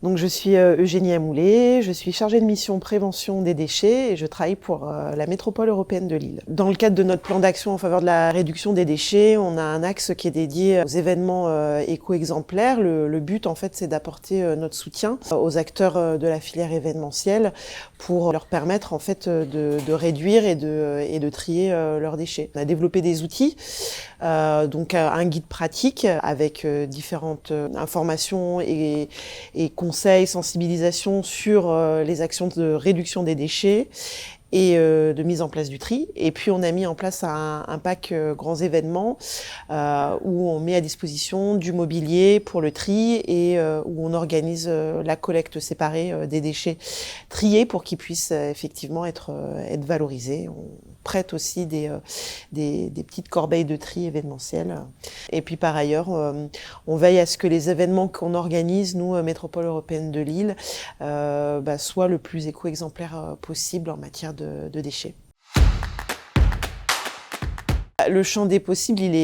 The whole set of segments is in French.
Donc je suis Eugénie Amoulet, je suis chargée de mission prévention des déchets et je travaille pour la métropole européenne de Lille. Dans le cadre de notre plan d'action en faveur de la réduction des déchets, on a un axe qui est dédié aux événements éco-exemplaires. Le but en fait c'est d'apporter notre soutien aux acteurs de la filière événementielle pour leur permettre en fait de réduire et de trier leurs déchets. On a développé des outils, donc un guide pratique avec différentes informations et conseils, sensibilisation sur les actions de réduction des déchets et de mise en place du tri. Et puis on a mis en place un pack grands événements où on met à disposition du mobilier pour le tri et où on organise la collecte séparée des déchets triés pour qu'ils puissent effectivement être valorisés. On prête aussi des petites corbeilles de tri événementielles. Et puis par ailleurs, on veille à ce que les événements qu'on organise, nous, Métropole européenne de Lille, soient le plus éco-exemplaires possible en matière de déchets. Le champ des possibles, il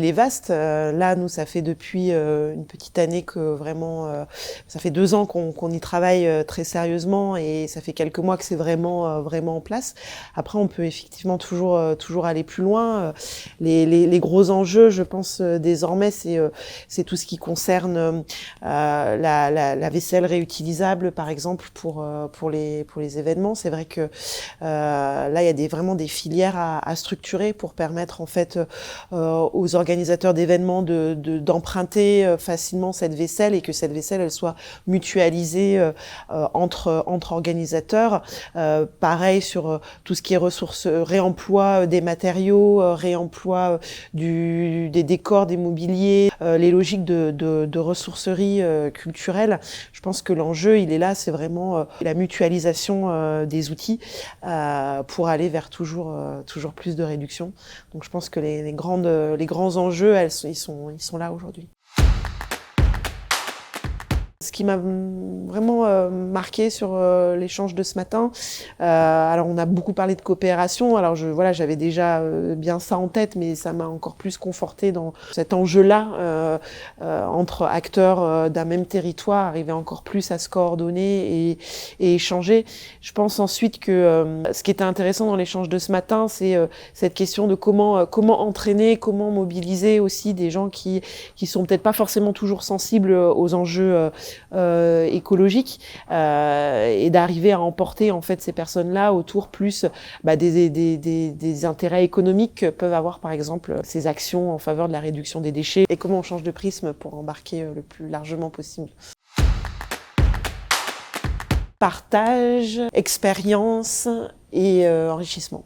est vaste. Là, nous, ça fait depuis une petite année que vraiment, ça fait 2 ans qu'on y travaille très sérieusement et ça fait quelques mois que c'est vraiment en place. Après, on peut effectivement toujours aller plus loin. Les gros enjeux, je pense désormais, c'est tout ce qui concerne la vaisselle réutilisable, par exemple, pour les événements. C'est vrai que là, il y a vraiment des filières à structurer pour permettre en fait aux organisateurs d'événements d'emprunter facilement cette vaisselle et que cette vaisselle elle soit mutualisée entre organisateurs. Pareil sur tout ce qui est ressources, réemploi des matériaux, réemploi des décors, des mobiliers, les logiques de ressourcerie culturelle. Je pense que l'enjeu il est là, c'est vraiment la mutualisation des outils pour aller vers toujours plus de réduction. Donc je pense que les grands enjeux, ils sont là aujourd'hui. Ce qui m'a vraiment marqué sur l'échange de ce matin, alors on a beaucoup parlé de coopération, alors j'avais déjà bien ça en tête, mais ça m'a encore plus conforté dans cet enjeu-là, entre acteurs d'un même territoire, arriver encore plus à se coordonner et échanger. Je pense ensuite que ce qui était intéressant dans l'échange de ce matin, c'est cette question de comment entraîner, comment mobiliser aussi des gens qui sont peut-être pas forcément toujours sensibles aux enjeux écologique et d'arriver à emporter en fait ces personnes-là autour plus des intérêts économiques que peuvent avoir par exemple ces actions en faveur de la réduction des déchets et comment on change de prisme pour embarquer le plus largement possible. Partage, expérience et enrichissement.